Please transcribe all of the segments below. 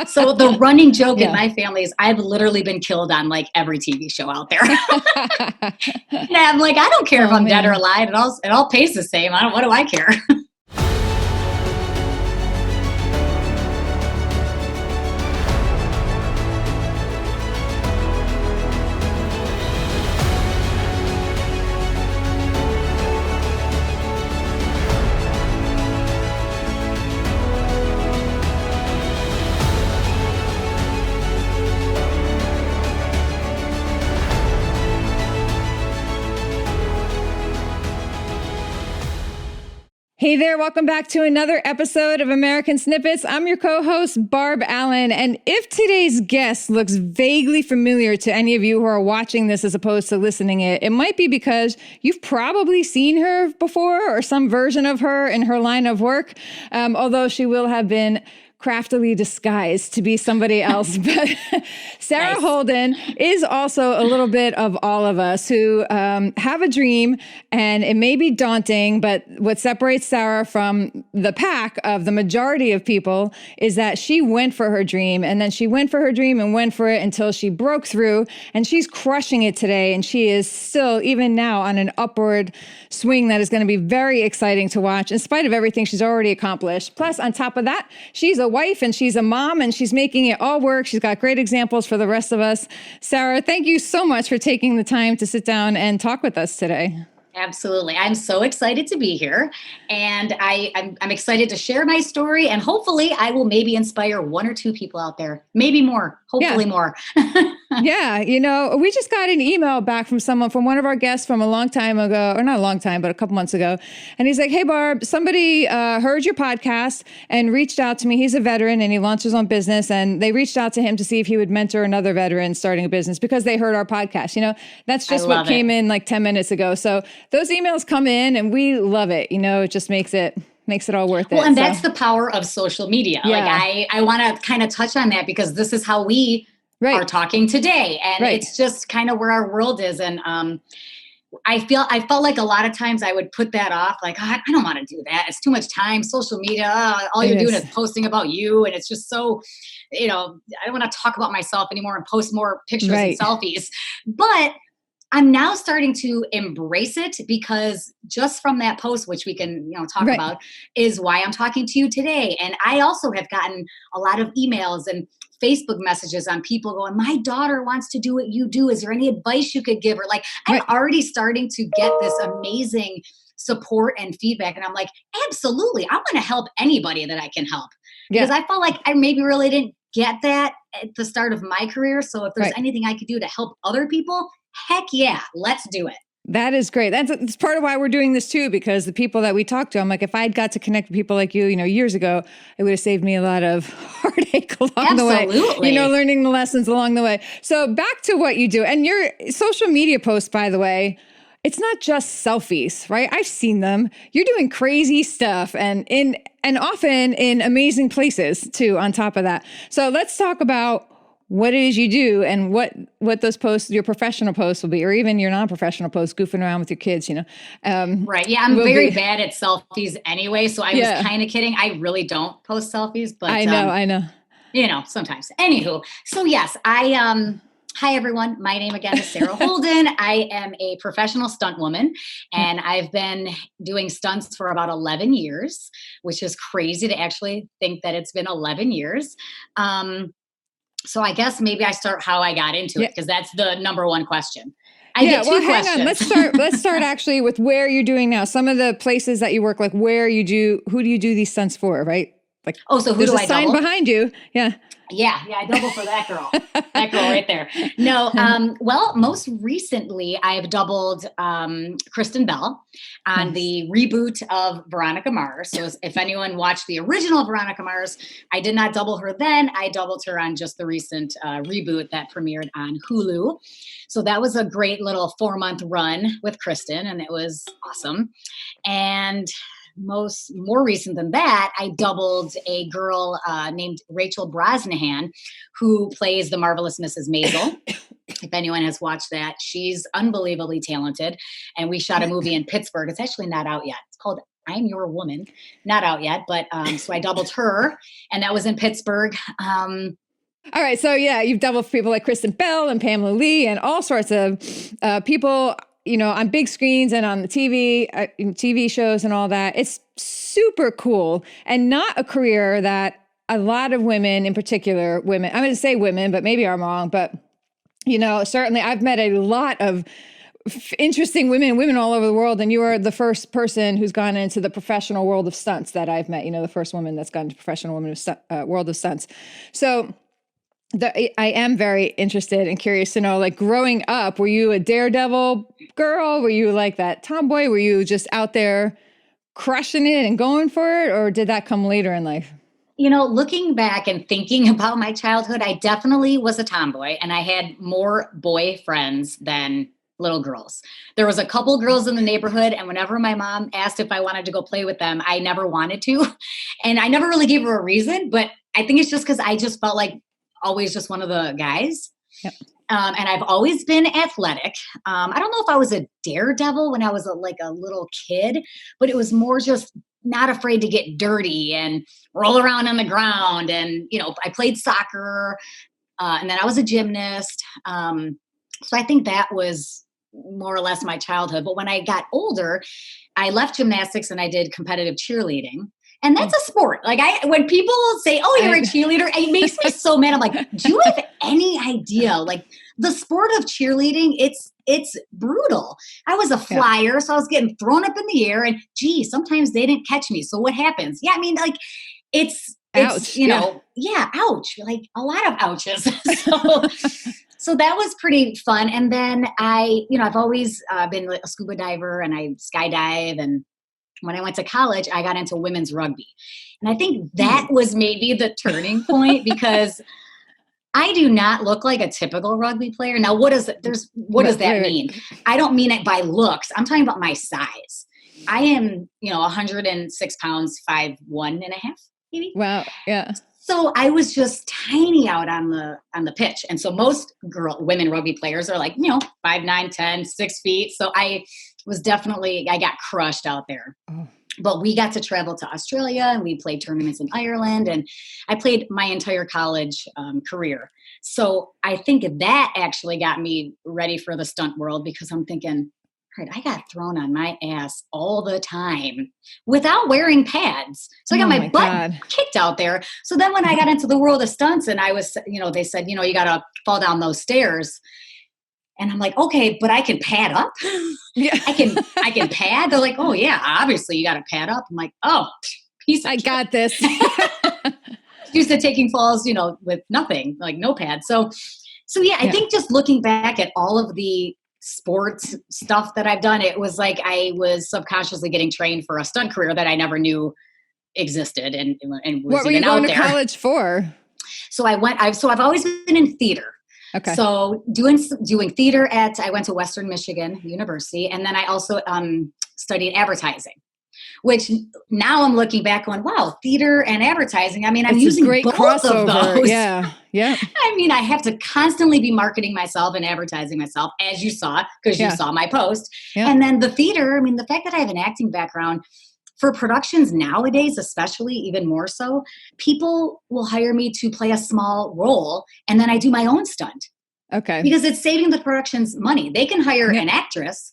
So the running joke in Yeah. my family is I've literally been killed on like every TV show out there. And I'm like, I don't care if Oh, I'm dead or man. alive. It all pays the same. What do I care? Hey there, welcome back to another episode of American Snippets. I'm your co-host, Barb Allen, and if today's guest looks vaguely familiar to any of you who are watching this as opposed to listening it might be because you've probably seen her before or some version of her in her line of work, although she will have been craftily disguised to be somebody else. But Sara Nice. Holden is also a little bit of all of us who have a dream, and it may be daunting, but what separates Sara from the pack of the majority of people is that she went for her dream, and then she went for her dream and went for it until she broke through, and she's crushing it today. And she is still, even now, on an upward swing that is going to be very exciting to watch in spite of everything she's already accomplished. Plus, on top of that, she's a wife and she's a mom and she's making it all work. She's got great examples for the rest of us. Sara, thank you so much for taking the time to sit down and talk with us today. Absolutely. I'm so excited to be here, and I'm excited to share my story, and hopefully I will maybe inspire one or two people out there, maybe more, hopefully more. Yeah, we just got an email back from one of our guests from a long time ago, or not a long time, but a couple months ago. And he's like, hey, Barb, somebody heard your podcast and reached out to me. He's a veteran and he launched his own business. And they reached out to him to see if he would mentor another veteran starting a business because they heard our podcast. That's just what came in like 10 minutes ago. So those emails come in and we love it. It just makes it all worth it. Well, and that's the power of social media. Yeah. Like I want to kind of touch on that because this is how we are talking today. And it's just kind of where our world is. And I felt like a lot of times I would put that off. Like, I don't want to do that. It's too much time. Social media, all you're doing is posting about you. And it's just so, I don't want to talk about myself anymore and post more pictures and selfies. But I'm now starting to embrace it because just from that post, which we can, talk about, is why I'm talking to you today. And I also have gotten a lot of emails and Facebook messages on people going, my daughter wants to do what you do. Is there any advice you could give her? Like, I'm already starting to get this amazing support and feedback. And I'm like, absolutely. I want to help anybody that I can help. Because I felt like I maybe really didn't get that at the start of my career. So if there's anything I could do to help other people, heck yeah, let's do it. That is great. That's part of why we're doing this too, because the people that we talk to, I'm like, if I'd got to connect with people like you, years ago, it would have saved me a lot of heartache along the way. Learning the lessons along the way. So back to what you do and your social media posts, by the way, it's not just selfies, right? I've seen them. You're doing crazy stuff and often in amazing places too, on top of that. So let's talk about what it is you do and what those posts, your professional posts will be, or even your non-professional posts, goofing around with your kids, Right. Yeah. I'm very bad at selfies anyway. So I was kind of kidding. I really don't post selfies, but I know. Sometimes. Anywho. So yes, hi everyone. My name again is Sara Holden. I am a professional stunt woman and I've been doing stunts for about 11 years, which is crazy to actually think that it's been 11 years. So I guess maybe I start how I got into it because that's the number one question. I get two questions. Hang on. Let's start actually with where you're doing now. Some of the places that you work, like who do you do these stunts for, right? Like, so who do I double? There's a sign behind you. Yeah. Yeah, I double for that girl. That girl right there. No, well, most recently I've doubled Kristen Bell on the reboot of Veronica Mars. So if anyone watched the original Veronica Mars, I did not double her then. I doubled her on just the recent reboot that premiered on Hulu. So that was a great little 4-month run with Kristen, and it was awesome. And more recent than that, I doubled a girl named Rachel Brosnahan, who plays the marvelous Mrs. Maisel. If anyone has watched that, she's unbelievably talented. And we shot a movie in Pittsburgh. It's actually not out yet. It's called I'm Your Woman, not out yet, but so I doubled her, and that was in Pittsburgh. All right, so yeah, you've doubled for people like Kristen Bell and Pamela Lee and all sorts of people, on big screens and on the TV shows and all that. It's super cool, and not a career that a lot of women, in particular women, I'm going to say women, but maybe I'm wrong, but certainly I've met a lot of interesting women all over the world, and you are the first person who's gone into the professional world of stunts that I've met. The first woman that's gone to professional world of stunts. So I am very interested and curious to know, like, growing up, were you a daredevil girl? Were you like that tomboy? Were you just out there crushing it and going for it? Or did that come later in life? Looking back and thinking about my childhood, I definitely was a tomboy, and I had more boy friends than little girls. There was a couple girls in the neighborhood, and whenever my mom asked if I wanted to go play with them, I never wanted to. And I never really gave her a reason, but I think it's just because I just felt like always just one of the guys. Yep. And I've always been athletic. I don't know if I was a daredevil when I was a little kid, but it was more just not afraid to get dirty and roll around on the ground. And, I played soccer, and then I was a gymnast. So I think that was more or less my childhood. But when I got older, I left gymnastics and I did competitive cheerleading. And that's a sport. Like when people say, "Oh, you're a cheerleader," it makes me so mad. I'm like, do you have any idea? Like the sport of cheerleading, it's brutal. I was a flyer, so I was getting thrown up in the air, and sometimes they didn't catch me. So what happens? Yeah, I mean, like it's ouch. Ouch. Like a lot of ouches. So that was pretty fun. And then I've always been a scuba diver, and I skydive. And when I went to college, I got into women's rugby. And I think that was maybe the turning point, because I do not look like a typical rugby player. Now, what does that mean? I don't mean it by looks. I'm talking about my size. I am, 106 pounds, 5'1" and a half, maybe. Wow. Yeah. So I was just tiny out on the pitch. And so most women rugby players are like, 5'9", 10, 6 feet. So I got crushed out there. Oh. But we got to travel to Australia, and we played tournaments in Ireland, and I played my entire college career. So I think that actually got me ready for the stunt world, because I'm thinking, right, I got thrown on my ass all the time without wearing pads. So I got my butt kicked out there. So then when I got into the world of stunts, and I was, they said, you got to fall down those stairs. And I'm like, okay, but I can pad up. Yeah. I can pad. They're like, oh yeah, obviously you got to pad up. I'm like, oh, I got this. Used to taking falls, with nothing, like no pad. So yeah, I think just looking back at all of the sports stuff that I've done, it was like I was subconsciously getting trained for a stunt career that I never knew existed, and was what were you going to college for? So I've always been in theater. Okay. So doing theater I went to Western Michigan University, and then I also studied advertising, which now I'm looking back going, wow, theater and advertising. I mean, I'm using great both crossover. of those. Yeah. I mean, I have to constantly be marketing myself and advertising myself, as you saw, because you saw my post. Yeah. And then the theater, I mean, the fact that I have an acting background, for productions nowadays, especially even more so, people will hire me to play a small role, and then I do my own stunt. Okay. Because it's saving the production's money. They can hire an actress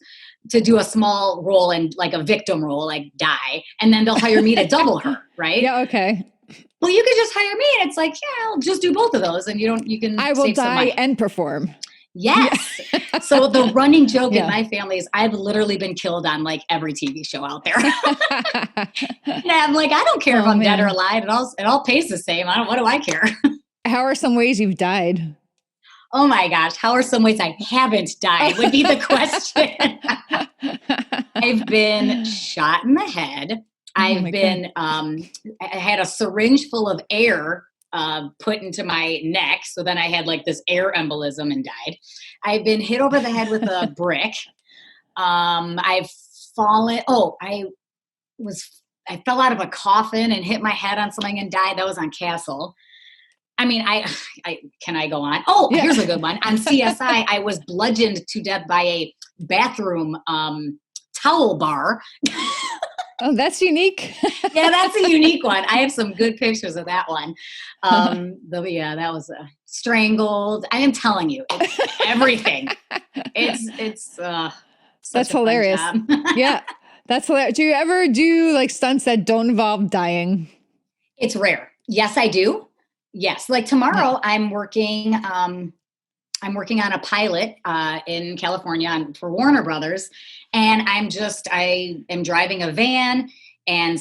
to do a small role and like a victim role, like die, and then they'll hire me to double her, right? Yeah, okay. Well, you could just hire me, and it's like, yeah, I'll just do both of those, and you can I will save some die money. and perform. Yes. Yeah. So the running joke in my family is I've literally been killed on like every TV show out there. And I'm like, I don't care if I'm dead or alive. It all pays the same. What do I care? How are some ways you've died? Oh my gosh. How are some ways I haven't died would be the question. I've been shot in the head. I've been, I had a syringe full of air put into my neck. So then I had like this air embolism and died. I've been hit over the head with a brick. I've fallen. I fell out of a coffin and hit my head on something and died. That was on Castle. I mean, can I go on? Here's a good one. On CSI, I was bludgeoned to death by a bathroom towel bar. Oh, that's unique. Yeah, that's a unique one. I have some good pictures of that one. That was strangled. I am telling you, it's everything. It's That's hilarious. Yeah, that's hilarious. Do you ever do like stunts that don't involve dying? It's rare. Yes, I do. Yes, like tomorrow, I'm working. I'm working on a pilot in California for Warner Brothers, and I am driving a van, and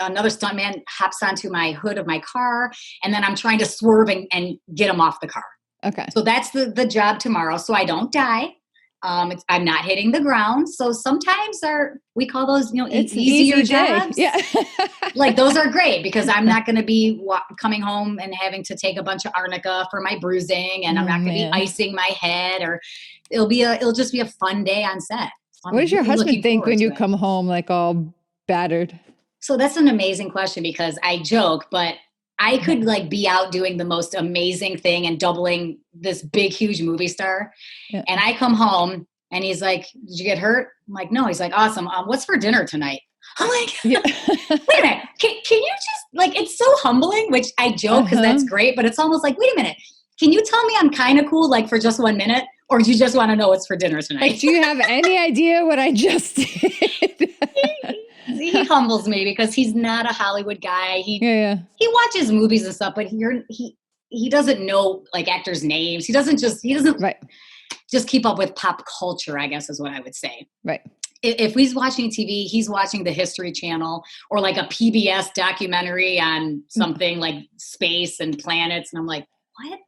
another stuntman hops onto my hood of my car, and then I'm trying to swerve and get him off the car. Okay. So that's the job tomorrow. So I don't die. I'm not hitting the ground. So sometimes we call those, easier jobs. Yeah. Like those are great because I'm not going to be coming home and having to take a bunch of arnica for my bruising, and I'm not going to be icing my head, or it'll just be a fun day on set. So what does your husband think when you come home like all battered? So that's an amazing question because I joke, but I could like be out doing the most amazing thing and doubling this big, huge movie star. Yeah. And I come home and he's like, did you get hurt? I'm like, no. He's like, awesome. What's for dinner tonight? I'm like, wait a minute. Can you just like, it's so humbling, which I joke because that's great, but it's almost like, wait a minute. Can you tell me I'm kind of cool, like for just 1 minute? Or do you just want to know what's for dinner tonight? Like, do you have any idea what I just did? He humbles me because he's not a Hollywood guy. He watches movies and stuff, but he doesn't know like actors' names. He doesn't just keep up with pop culture, I guess is what I would say. Right. If he's watching TV, he's watching the History Channel or like a PBS documentary on something like space and planets. And I'm like, what?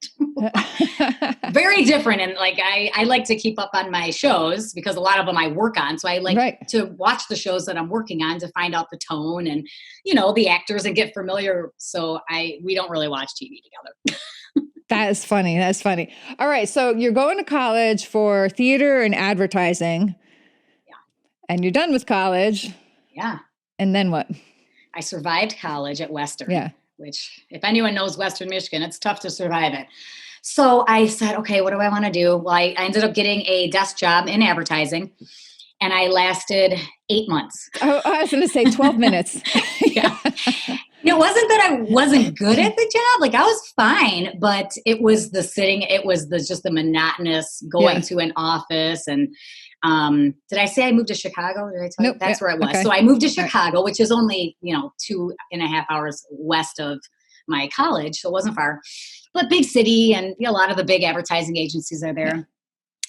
Very different. And like, I like to keep up on my shows because a lot of them I work on. So I like to watch the shows that I'm working on to find out the tone and, the actors and get familiar. So we don't really watch TV together. That is funny. That's funny. All right. So you're going to college for theater and advertising. Yeah. And you're done with college. Yeah. And then what? I survived college at Western. Yeah. Which if anyone knows Western Michigan, it's tough to survive it. So I said, okay, what do I want to do? Well, I ended up getting a desk job in advertising and I lasted 8 months. Oh, I was going to say 12 minutes. Yeah. It wasn't that I wasn't good at the job. Like I was fine, but it was the sitting. It was just the monotonous going to an office. And did I say I moved to Chicago? Did I tell you? That's where I was. Okay. So I moved to Chicago, which is only, 2.5 hours west of my college. So it wasn't far, but big city. And a lot of the big advertising agencies are there. Yeah.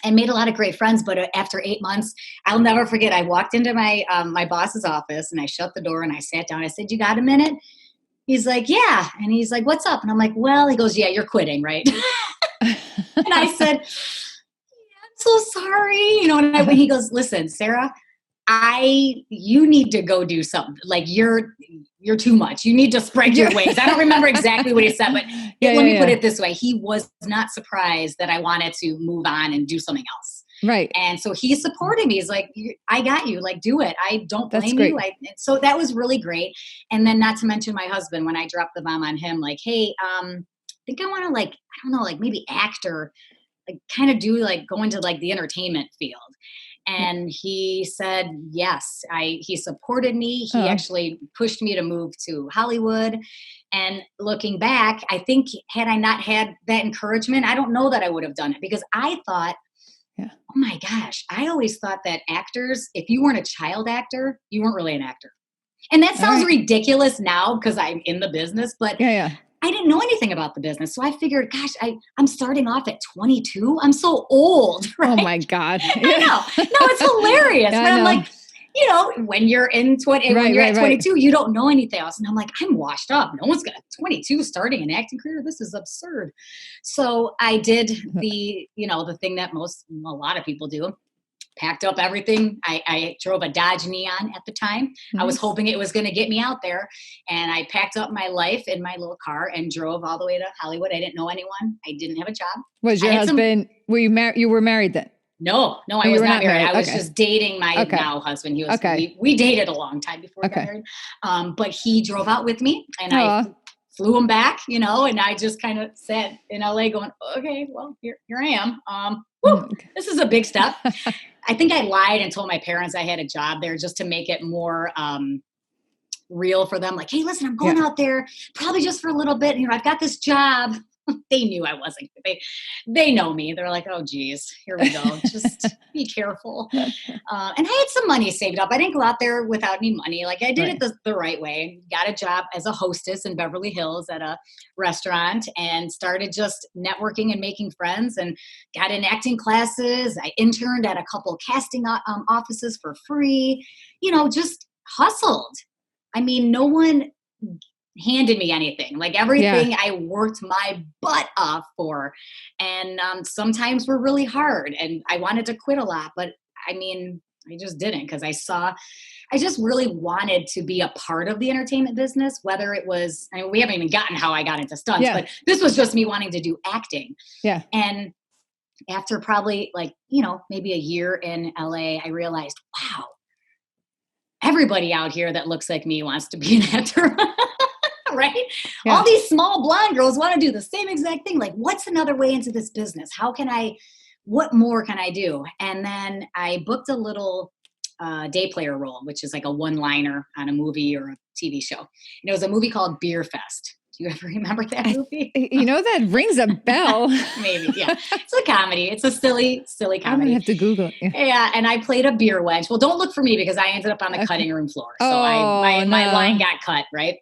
And made a lot of great friends. But after 8 months, I'll never forget. I walked into my my boss's office and I shut the door and I sat down. I said, "You got a minute?" He's like, "Yeah." And he's like, "What's up?" And I'm like, "Well," he goes, "Yeah, you're quitting, right?" And I said, "I'm so sorry." And he goes, "Listen, Sara, you need to go do something. Like you're too much. You need to spread your wings." I don't remember exactly what he said, but let me put it this way. He was not surprised that I wanted to move on and do something else. Right. And so he supported me. He's like, "I got you. Like, do it. I don't blame you." So that was really great. And then not to mention my husband, when I dropped the bomb on him, like, "Hey, I think I want to I don't know, maybe act or kind of do go into the entertainment field." And he said, yes, he supported me. He actually pushed me to move to Hollywood. And looking back, I think had I not had that encouragement, I don't know that I would have done it because I thought, oh my gosh, I always thought that actors, if you weren't a child actor, you weren't really an actor. And that sounds ridiculous now because I'm in the business, but I didn't know anything about the business. So I figured, gosh, I'm starting off at 22. I'm so old. Right? Oh my God. I know. No, it's hilarious. But I'm like, when you're in when you're at 22, you don't know anything else. And I'm like, I'm washed up. No one's got 22 starting an acting career. This is absurd. So I did the thing that a lot of people do. Packed up everything. I drove a Dodge Neon at the time. Nice. I was hoping it was going to get me out there. And I packed up my life in my little car and drove all the way to Hollywood. I didn't know anyone. I didn't have a job. Was your husband, were you married? You were married then? No, I was not married. I was just dating my now husband. He was, we dated a long time before we got married. But he drove out with me and I flew him back, and I just kind of sat in LA going, okay, well, here I am. This is a big step. I think I lied and told my parents I had a job there just to make it more real for them. Like, hey, listen, I'm going out there probably just for a little bit. I've got this job. They knew I wasn't. They know me. They're like, oh, geez, here we go. Just be careful. And I had some money saved up. I didn't go out there without any money. Like I did it the right way. Got a job as a hostess in Beverly Hills at a restaurant and started just networking and making friends and got in acting classes. I interned at a couple casting offices for free, just hustled. I mean, no one handed me anything. Like everything I worked my butt off for. And sometimes were really hard and I wanted to quit a lot, but I mean, I just didn't because I just really wanted to be a part of the entertainment business, whether it was, we haven't even gotten how I got into stunts, but this was just me wanting to do acting. Yeah. And after probably maybe a year in LA, I realized, wow, everybody out here that looks like me wants to be an actor. Right? Yeah. All these small blonde girls want to do the same exact thing. Like, what's another way into this business? What more can I do? And then I booked a little day player role, which is like a one-liner on a movie or a TV show. And it was a movie called Beer Fest. Do you ever remember that movie? That rings a bell. Maybe, yeah. It's a comedy. It's a silly comedy. I'm going to have to Google it. Yeah, and I played a beer wench. Well, don't look for me because I ended up on the cutting room floor. So my line got cut, right?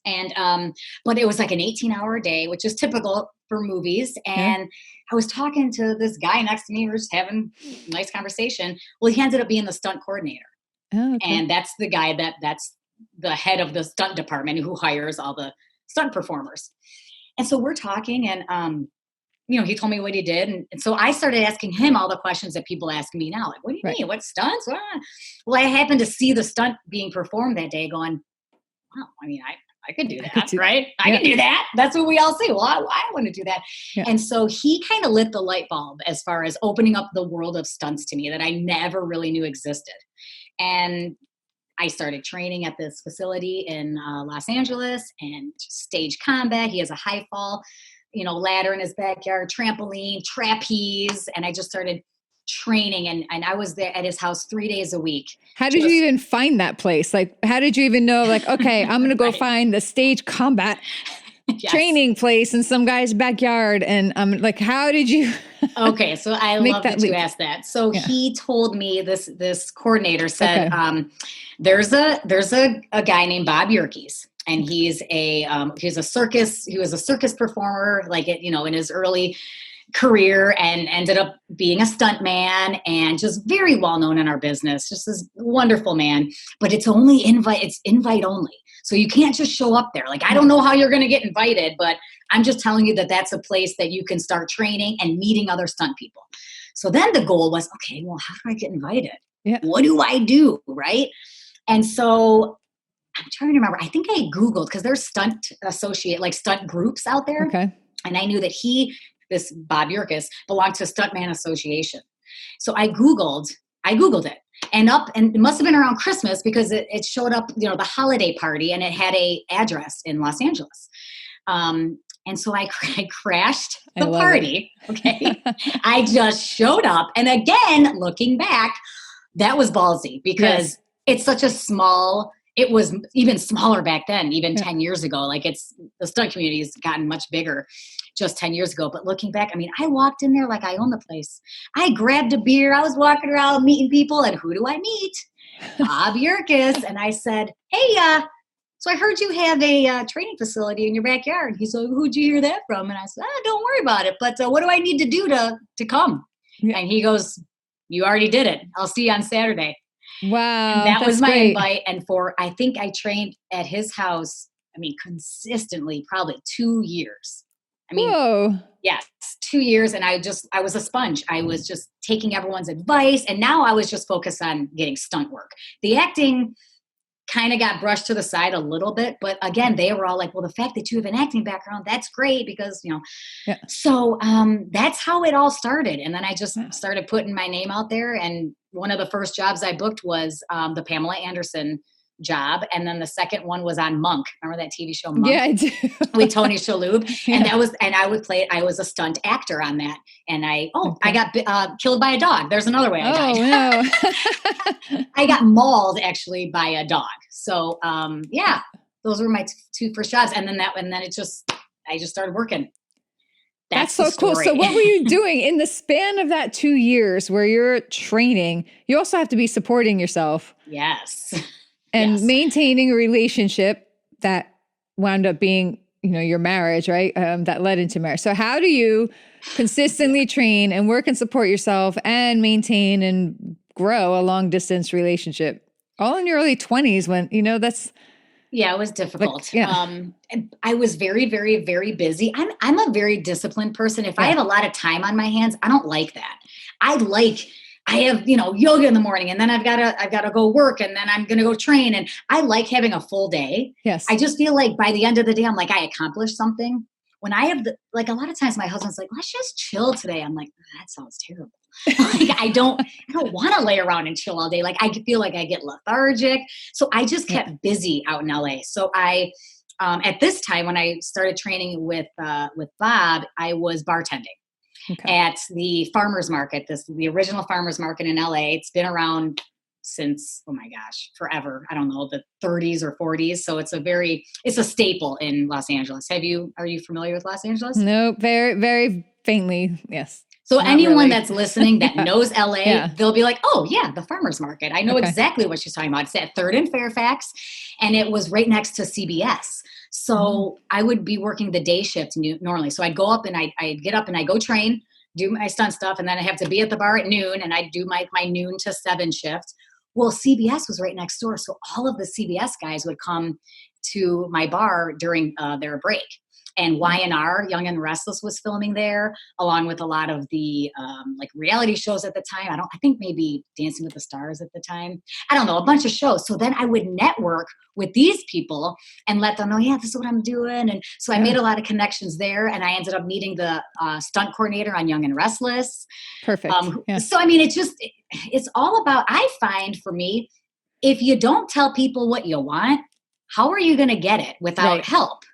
And, but it was like an 18-hour day, which is typical for movies. And I was talking to this guy next to me. We were just having a nice conversation. Well, he ended up being the stunt coordinator. Oh, okay. And that's the guy that's the head of the stunt department who hires all the stunt performers. And so we're talking and, he told me what he did. And so I started asking him all the questions that people ask me now. Like, what do you mean? What stunts? Well, I happened to see the stunt being performed that day going, wow, I could do that, right? I can do that. That's what we all say. Well, I want to do that. Yeah. And so he kind of lit the light bulb as far as opening up the world of stunts to me that I never really knew existed. And I started training at this facility in Los Angeles and stage combat. He has a high fall, ladder in his backyard, trampoline, trapeze. And I just started training and I was there at his house 3 days a week. How did you even find that place? Like, how did you even know, like, okay, I'm going to go find the stage combat training place in some guy's backyard? And I'm like, how did you? Okay. So I love that you asked that. So he told me this coordinator said, there's a guy named Bob Yerkes. And he was a circus performer, like in his early career and ended up being a stuntman and just very well known in our business. Just this wonderful man, but it's invite only. So you can't just show up there. Like, I don't know how you're going to get invited, but I'm just telling you that that's a place that you can start training and meeting other stunt people. So then the goal was, okay, well, how do I get invited? Yeah. What do I do? Right. And so I'm trying to remember, I think I Googled because there's stunt groups out there. Okay. And I knew that this Bob Yerkes belonged to Stuntman Association. So I Googled it and it must have been around Christmas because it showed up, the holiday party and it had a address in Los Angeles. And so I crashed the party. Okay. I just showed up. And again, looking back, that was ballsy because it's such a it was even smaller back then, even 10 years ago. Like the stunt community has gotten much bigger just 10 years ago. But looking back, I walked in there like I owned the place. I grabbed a beer. I was walking around meeting people. And who do I meet? Bob Yerkes. And I said, hey, so I heard you have a training facility in your backyard. He's like, who'd you hear that from? And I said, don't worry about it. But what do I need to do to come? Yeah. And he goes, you already did it. I'll see you on Saturday. Wow. And that was my invite. And I think I trained at his house, consistently, probably 2 years. Whoa. Yes, 2 years. And I was a sponge. I was just taking everyone's advice. And now I was just focused on getting stunt work. The acting kind of got brushed to the side a little bit. But again, they were all like, well, the fact that you have an acting background, that's great because, So that's how it all started. And then I just started putting my name out there. And one of the first jobs I booked was the Pamela Anderson job. And then the second one was on Monk. Remember that TV show Monk? Yeah, I do. With Tony Shalhoub. Yeah. And I was a stunt actor on that. And I got killed by a dog. There's another way I died. No. I got mauled actually by a dog. So, those were my two first jobs. And then I just started working. That's so cool. So what were you doing in the span of that 2 years where you're training? You also have to be supporting yourself. Yes. And maintaining a relationship that wound up being, your marriage, right? That led into marriage. So how do you consistently train and work and support yourself and maintain and grow a long distance relationship? All in your early 20s when, that's... Yeah, it was difficult. I was very, very, very busy. I'm a very disciplined person. If I have a lot of time on my hands, I don't like that. I have, yoga in the morning and then I've got to go work and then I'm going to go train. And I like having a full day. Yes. I just feel like by the end of the day, I'm like, I accomplished something. When I have a lot of times my husband's like, let's just chill today. I'm like, that sounds terrible. I don't want to lay around and chill all day. Like I feel like I get lethargic. So I just kept busy out in LA. So I, at this time when I started training with Bob, I was bartending at the farmer's market, the original farmer's market in LA. It's been around since, oh my gosh, forever. I don't know, the 30s or 40s. So it's a staple in Los Angeles. Are you familiar with Los Angeles? No, very, very faintly. Yes. So anyone that's listening that knows LA, they'll be like, oh yeah, the farmer's market. I know exactly what she's talking about. It's at 3rd and Fairfax and it was right next to CBS. So I would be working the day shift normally. So I'd go up and I'd get up and I'd go train, do my stunt stuff. And then I have to be at the bar at noon and I'd do my noon to 7 shift. Well, CBS was right next door. So all of the CBS guys would come to my bar during their break. And Y&R, Young and Restless, was filming there, along with a lot of the reality shows at the time. I think maybe Dancing with the Stars at the time. I don't know, a bunch of shows. So then I would network with these people and let them know, this is what I'm doing. And so I made a lot of connections there. And I ended up meeting the stunt coordinator on Young and Restless. Perfect. So, I mean, it's all about, I find for me, if you don't tell people what you want, how are you going to get it without help?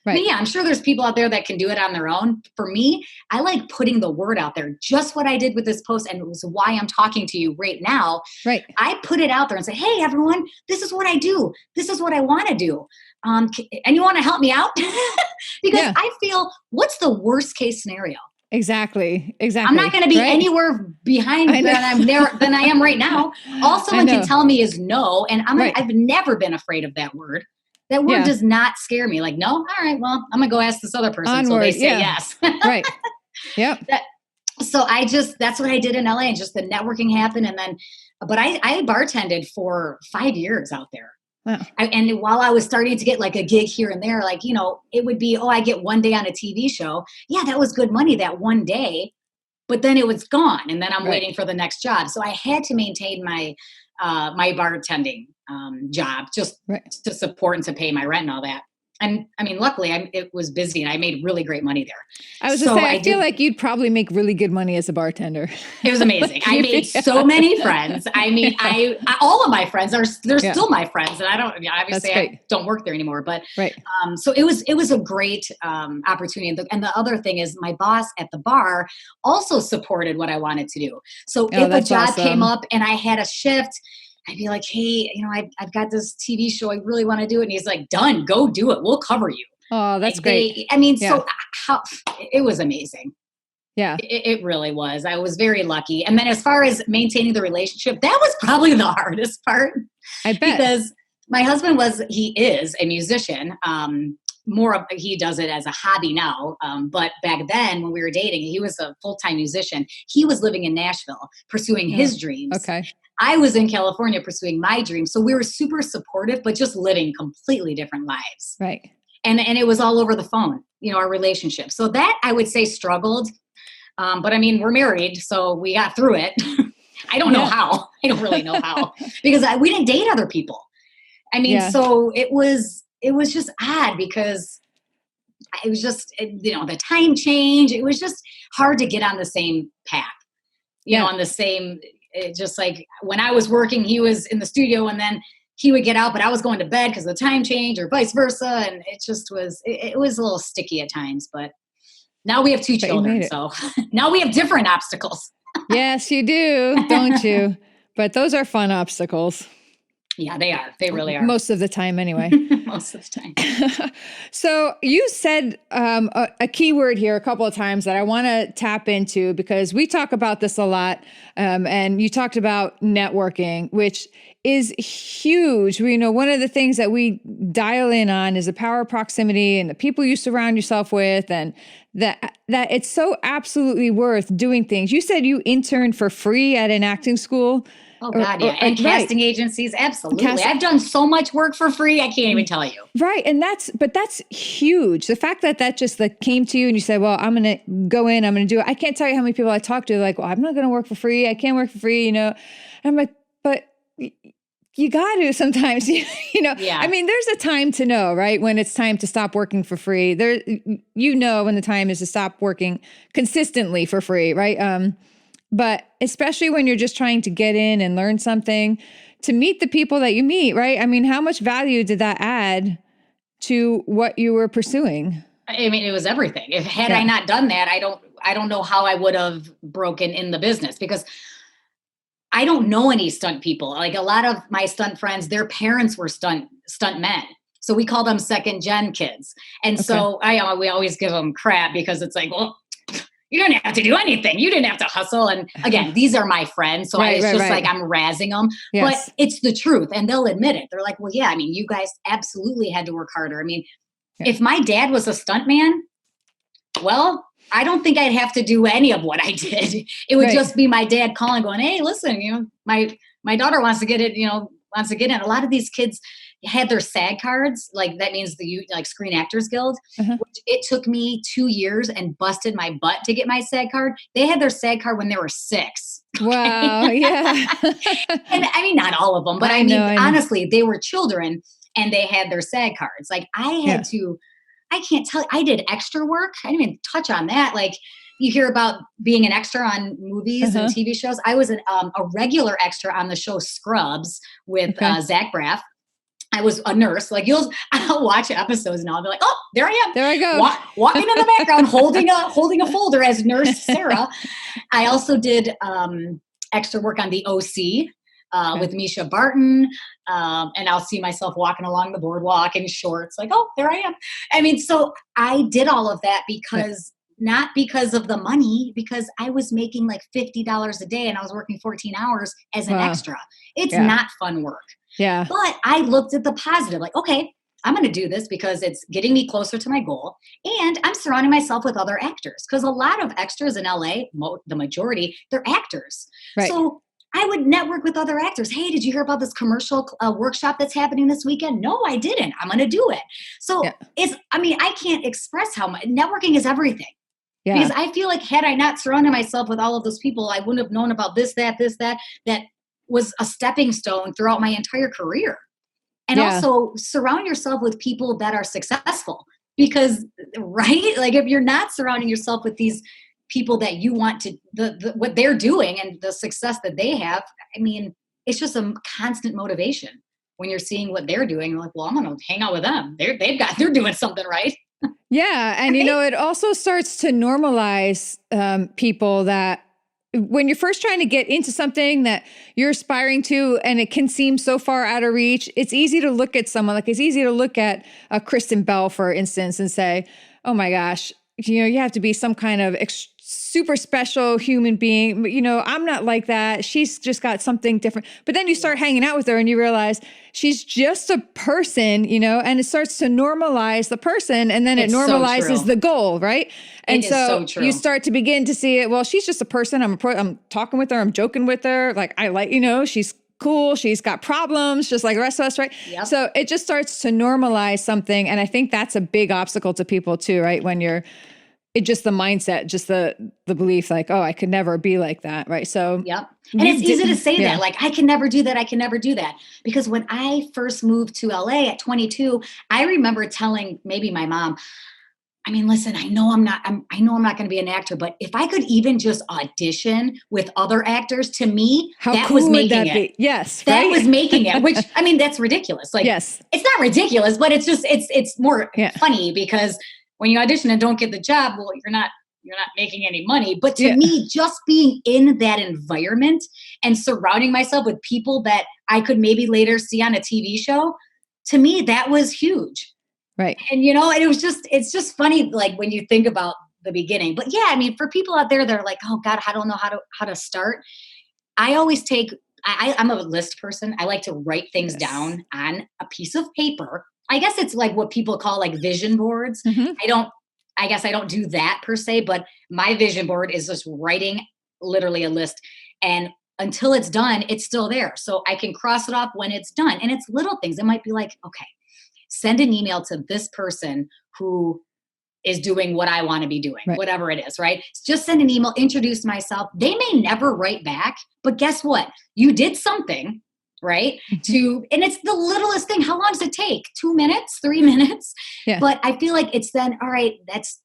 Right. But I'm sure there's people out there that can do it on their own. For me, I like putting the word out there. Just what I did with this post, and it was why I'm talking to you right now. Right. I put it out there and say, hey, everyone, this is what I do. This is what I want to do. And you want to help me out? Because I feel, what's the worst case scenario? Exactly. I'm not going to be anywhere behind than I am right now. All someone can tell me is no. And I've never been afraid of that word. That word does not scare me. Like, no, all right, well, I'm going to go ask this other person until they say yes. Right. Yeah. So that's what I did in LA, and just the networking happened. And then, but I bartended for 5 years out there. Wow. And while I was starting to get like a gig here and there, like, it would be, I get one day on a TV show. Yeah, that was good money that one day, but then it was gone. And then I'm waiting for the next job. So I had to maintain my bartending job just to support and to pay my rent and all that. And I mean, luckily it was busy and I made really great money there. I was going to say, I feel like you'd probably make really good money as a bartender. It was amazing. I made so many friends. I mean, all of my friends they're still my friends, and I don't work there anymore, but so it was a great opportunity. And the other thing is my boss at the bar also supported what I wanted to do. So if a job came up and I had a shift, I'd be like, hey, I've got this TV show. I really want to do it. And he's like, done, go do it. We'll cover you. Oh, that's great. So it was amazing. Yeah, it really was. I was very lucky. And then as far as maintaining the relationship, that was probably the hardest part. I bet. Because my husband he is a musician. He does it as a hobby now. But back then when we were dating, he was a full-time musician. He was living in Nashville pursuing his dreams. Okay. I was in California pursuing my dreams. So we were super supportive, but just living completely different lives. Right. And it was all over the phone, our relationship. So that I would say struggled. But I mean, we're married, so we got through it. I don't know how. I don't really know how, because we didn't date other people. I mean, so it was just odd because it was just, the time change. It was just hard to get on the same path, on the same, just like when I was working, he was in the studio, and then he would get out, but I was going to bed because of the time change or vice versa. And it just was, it was a little sticky at times, but now we have 2 children. So now we have different obstacles. Yes, you do, don't you? But those are fun obstacles. Yeah, they are. They really are. Most of the time anyway. Most of the time. So you said a key word here a couple of times that I want to tap into, because we talk about this a lot. And you talked about networking, which is huge. We know one of the things that we dial in on is the power of proximity and the people you surround yourself with, and that it's so absolutely worth doing things. You said you interned for free at an acting school. Oh God, yeah. And casting agencies. Absolutely. I've done so much work for free. I can't even tell you. Right. And that's huge. The fact that just came to you and you said, well, I'm going to go in, I'm going to do it. I can't tell you how many people I talk to like, well, I'm not going to work for free. I can't work for free. And I'm like, but you got to sometimes, Yeah. I mean, there's a time to know, right? When it's time to stop working for free there, when the time is to stop working consistently for free. Right. But especially when you're just trying to get in and learn something, to meet the people that you meet, right? I mean, how much value did that add to what you were pursuing? I mean, it was everything. Had I not done that, I don't know how I would have broken in the business, because I don't know any stunt people. Like a lot of my stunt friends, their parents were stunt men. So we call them second gen kids. And so we always give them crap because it's like, well, you didn't have to do anything. You didn't have to hustle. And again, these are my friends. So it's just like I'm razzing them. Yes. But it's the truth. And they'll admit it. They're like, well, yeah, I mean, you guys absolutely had to work harder. I mean, if my dad was a stuntman, well, I don't think I'd have to do any of what I did. It would just be my dad calling, going, hey, listen, my daughter wants to get it, wants to get in. A lot of these kids had their SAG cards, like that means the Screen Actors Guild, which it took me 2 years and busted my butt to get my SAG card. They had their SAG card when they were 6. Wow. Yeah. And I mean, not all of them, but I mean, honestly, they were children and they had their SAG cards. Like I had to, I can't tell you, I did extra work. I didn't even touch on that. Like you hear about being an extra on movies and TV shows. I was a regular extra on the show Scrubs with Zach Braff. I was a nurse. Like I'll watch episodes and I'll be like, oh, there I am. There I go. Walking in the background, holding a folder as Nurse Sara. I also did extra work on the OC with Misha Barton. And I'll see myself walking along the boardwalk in shorts, like, oh, there I am. I mean, so I did all of that because not because of the money, because I was making like $50 a day and I was working 14 hours as an extra. It's not fun work. Yeah. But I looked at the positive, like, okay, I'm going to do this because it's getting me closer to my goal. And I'm surrounding myself with other actors, because a lot of extras in LA, the majority, they're actors. Right. So I would network with other actors. Hey, did you hear about this commercial workshop that's happening this weekend? No, I didn't. I'm going to do it. So I can't express how much networking is everything. Yeah. Because I feel like had I not surrounded myself with all of those people, I wouldn't have known about this, that was a stepping stone throughout my entire career. And also surround yourself with people that are successful, because, right? Like if you're not surrounding yourself with these people that you want to, what they're doing and the success that they have, I mean, it's just a constant motivation when you're seeing what they're doing. You're like, well, I'm going to hang out with them. They're doing something right. Yeah. And, it also starts to normalize people that when you're first trying to get into something that you're aspiring to and it can seem so far out of reach, it's easy to look at someone, like it's easy to look at Kristen Bell, for instance, and say, oh my gosh, you have to be some kind of super special human being. I'm not like that. She's just got something different. But then you start hanging out with her and you realize she's just a person, and it starts to normalize the person, and then it normalizes the goal, right? And so you start to begin to see it. Well, she's just a person. I'm talking with her. I'm joking with her. Like she's cool. She's got problems just like the rest of us, right? Yep. So it just starts to normalize something. And I think that's a big obstacle to people too, right? When it's just the mindset, just the belief like, oh, I could never be like that. Right. So, yep. And it's easy to say that, like, I can never do that. I can never do that. Because when I first moved to LA at 22, I remember telling maybe my mom, I mean, listen, I know I'm not going to be an actor, but if I could even just audition with other actors, to me, how that cool was would making that it. be? Yes. That right? was making it, which, I mean, that's ridiculous. Like, yes. It's not ridiculous, but it's just, it's more funny because when you audition and don't get the job, well, you're not making any money. But to me, just being in that environment and surrounding myself with people that I could maybe later see on a TV show, to me, that was huge. Right. And, and it's just funny, like when you think about the beginning. But yeah, I mean, for people out there, they're like, oh God, I don't know how to start. I always I'm a list person. I like to write things down on a piece of paper. I guess it's like what people call like vision boards. I guess I don't do that per se, but my vision board is just writing literally a list. And until it's done, it's still there. So I can cross it off when it's done. And it's little things. It might be like, okay, send an email to this person who is doing what I want to be doing, whatever it is, right? Just send an email, introduce myself. They may never write back, but guess what? You did something, right? And it's the littlest thing. How long does it take? 2 minutes, 3 minutes? Yeah. But I feel like it's then, all right,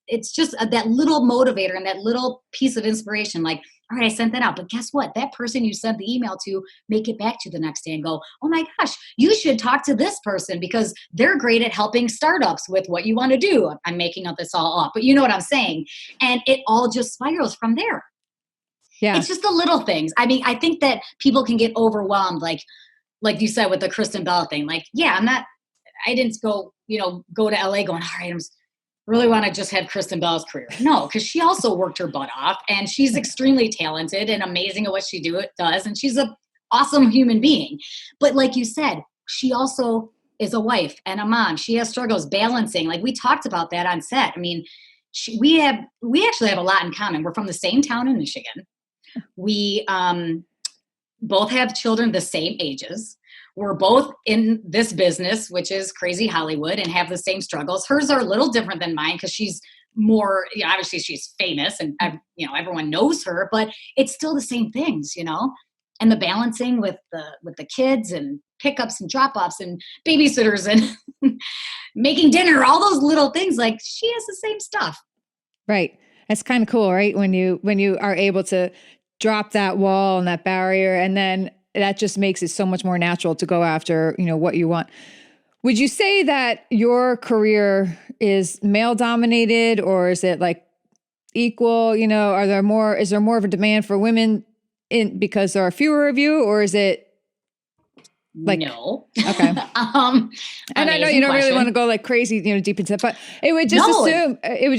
it's just that little motivator and that little piece of inspiration. Like, all right, I sent that out, but guess what? That person you sent the email to make it back to the next day and go, oh my gosh, you should talk to this person because they're great at helping startups with what you want to do. I'm making this all up, but you know what I'm saying? And it all just spirals from there. Yeah. It's just the little things. I mean, I think that people can get overwhelmed, like you said with the Kristen Bell thing. Like, yeah, I didn't go to LA going, all right, really want to just have Kristen Bell's career. No, because she also worked her butt off and she's extremely talented and amazing at what she does. And she's an awesome human being. But like you said, she also is a wife and a mom. She has struggles balancing. Like we talked about that on set. I mean, we actually have a lot in common. We're from the same town in Michigan. We both have children the same ages. We're both in this business, which is crazy Hollywood, and have the same struggles. Hers are a little different than mine because she's more, obviously she's famous and, everyone knows her, but it's still the same things, and the balancing with the kids and pickups and drop-offs and babysitters and making dinner, all those little things. Like she has the same stuff. Right. That's kind of cool, right? When you are able to drop that wall and that barrier, and then that just makes it so much more natural to go after, what you want. Would you say that your career is male dominated, or is it like equal? Is there more of a demand for women because there are fewer of you, or is it like, no? Okay. And I know you don't really want to go like crazy, deep into it, but it would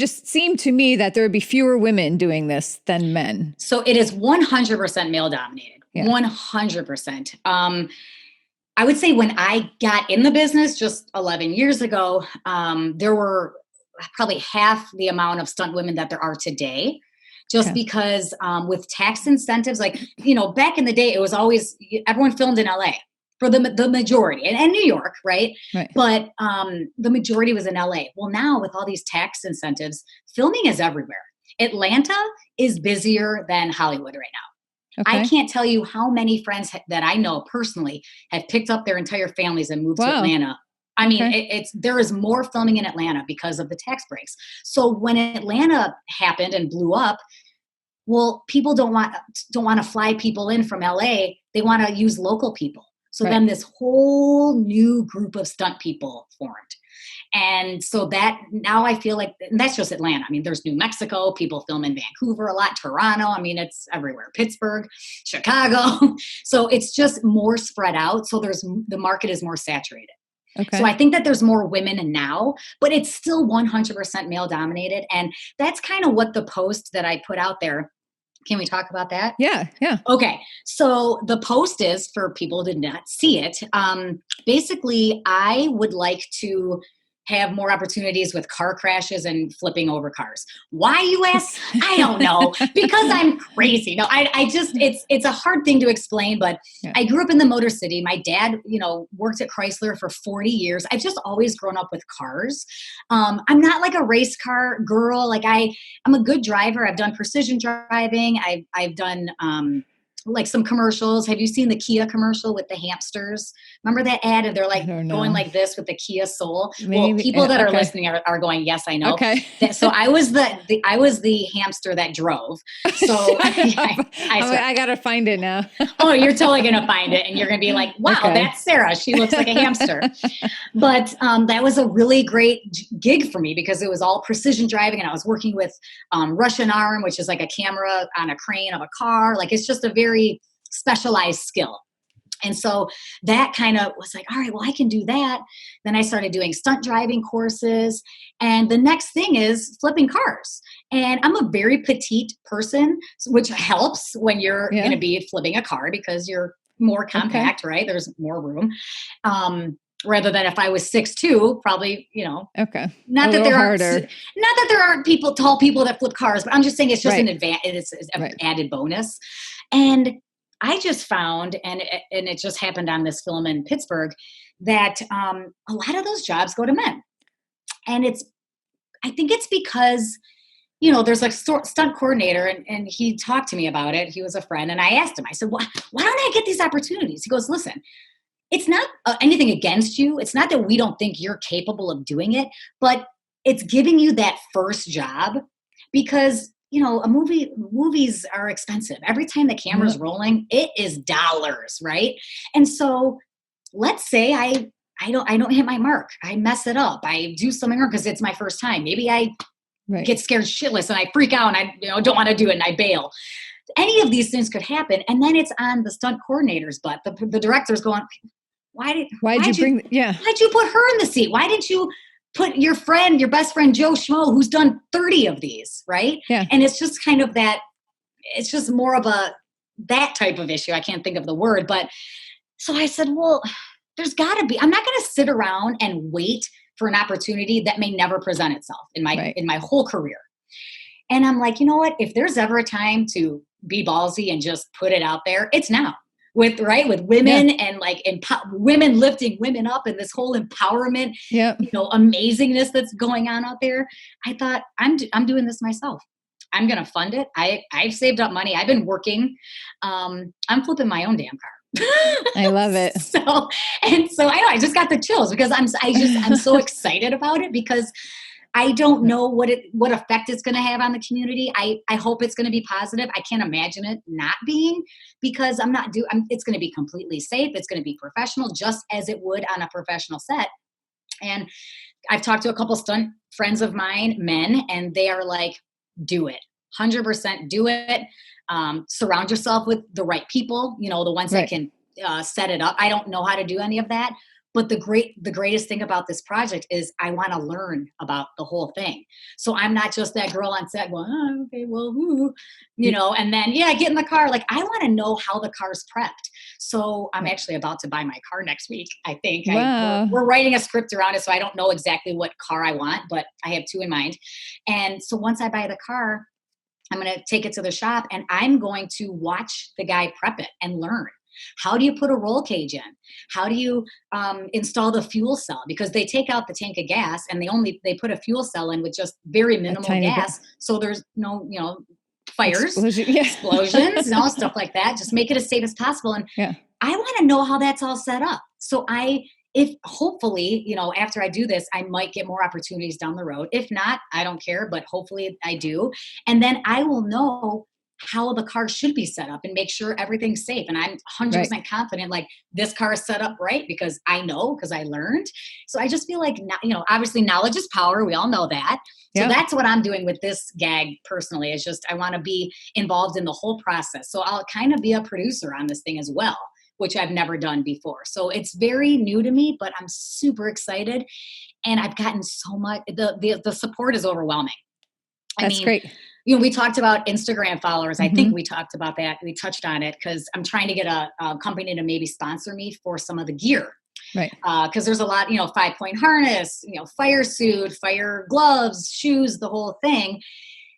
just seem to me that there would be fewer women doing this than men. So it is 100% male dominated. 100%. I would say when I got in the business just 11 years ago, there were probably half the amount of stunt women that there are today. Just because with tax incentives, like, back in the day, it was always, everyone filmed in LA for the majority and New York, right? But the majority was in LA. Well, now with all these tax incentives, filming is everywhere. Atlanta is busier than Hollywood right now. Okay. I can't tell you how many friends that I know personally have picked up their entire families and moved to Atlanta. I mean, there is more filming in Atlanta because of the tax breaks. So when Atlanta happened and blew up, well, people don't want to fly people in from LA. They want to use local people. So then this whole new group of stunt people formed. And so that now I feel like, and that's just Atlanta. I mean, there's New Mexico, people film in Vancouver a lot, Toronto. I mean, it's everywhere, Pittsburgh, Chicago. So it's just more spread out. So the market is more saturated. Okay. So I think that there's more women now, but it's still 100% male dominated. And that's kind of what the post that I put out there. Can we talk about that? Yeah. Okay. So the post is, for people who did not see it, basically I would like to have more opportunities with car crashes and flipping over cars. Why, you ask? I don't know. Because I'm crazy. No, I just, it's a hard thing to explain, but I grew up in the Motor City. My dad, worked at Chrysler for 40 years. I've just always grown up with cars. I'm not like a race car girl. Like I'm a good driver. I've done precision driving. I've done, like some commercials. Have you seen the Kia commercial with the hamsters? Remember that ad? And they're like going like this with the Kia Soul. Maybe. Well, people that are listening are going, yes, I know. Okay. So I was the hamster that drove. So I got to find it now. Oh, you're totally going to find it. And you're going to be like, wow, that's Sara. She looks like a hamster. But that was a really great gig for me because it was all precision driving. And I was working with Russian arm, which is like a camera on a crane of a car. Like it's just a very specialized skill. And so that kind of was like, all right, well, I can do that. Then I started doing stunt driving courses. And the next thing is flipping cars. And I'm a very petite person, which helps when you're going to be flipping a car because you're more compact, right? There's more room. Rather than if I was 6'2", probably, not that there aren't tall people that flip cars, but I'm just saying it's just an added bonus. And I just found, and it just happened on this film in Pittsburgh, that a lot of those jobs go to men. And I think it's because, there's like stunt coordinator and he talked to me about it. He was a friend. And I asked him, I said, why don't I get these opportunities? He goes, listen, it's not anything against you. It's not that we don't think you're capable of doing it, but it's giving you that first job because, movies are expensive. Every time the camera's rolling, it is dollars, right? And so let's say I don't hit my mark. I mess it up. I do something wrong because it's my first time. Maybe I get scared shitless and I freak out and I don't want to do it and I bail. Any of these things could happen. And then it's on the stunt coordinator's butt. The director's going, why'd you put her in the seat? Why didn't you put your best friend, Joe Schmo, who's done 30 of these, right? Yeah. And it's just kind of that, it's just more of that type of issue. I can't think of the word, but so I said, well, there's gotta be, I'm not going to sit around and wait for an opportunity that may never present itself in my whole career. And I'm like, you know what? If there's ever a time to be ballsy and just put it out there, it's now. With women and like women lifting women up and this whole empowerment, amazingness that's going on out there. I thought I'm doing this myself. I'm going to fund it. I've saved up money. I've been working. I'm flipping my own damn car. I love it. So I just got the chills because I'm so excited about it because I don't know what effect it's going to have on the community. I hope it's going to be positive. I can't imagine it not being because it's going to be completely safe. It's going to be professional just as it would on a professional set. And I've talked to a couple stunt friends of mine, men, and they are like, do it. 100% do it. Surround yourself with the right people, the ones that can set it up. I don't know how to do any of that. But the greatest thing about this project is I want to learn about the whole thing. So I'm not just that girl on set going, oh, okay, well, and then, get in the car. Like, I want to know how the car's prepped. So I'm actually about to buy my car next week, I think. Wow. We're writing a script around it, so I don't know exactly what car I want, but I have two in mind. And so once I buy the car, I'm going to take it to the shop and I'm going to watch the guy prep it and learn. How do you put a roll cage in? How do you install the fuel cell? Because they take out the tank of gas and they put a fuel cell in with just very minimal gas. So there's no, fires, explosions, and all stuff like that. Just make it as safe as possible. And I want to know how that's all set up. So if hopefully, after I do this, I might get more opportunities down the road. If not, I don't care, but hopefully I do. And then I will know how the car should be set up and make sure everything's safe. And I'm 100% confident, like this car is set up right because I know, because I learned. So I just feel like, obviously knowledge is power. We all know that. So that's what I'm doing with this gag personally, is just, I want to be involved in the whole process. So I'll kind of be a producer on this thing as well, which I've never done before. So it's very new to me, but I'm super excited. And I've gotten so much, the support is overwhelming. That's great. We talked about Instagram followers. I think we talked about that. We touched on it because I'm trying to get a company to maybe sponsor me for some of the gear. Right. Because there's a lot, 5-point harness, fire suit, fire gloves, shoes, the whole thing.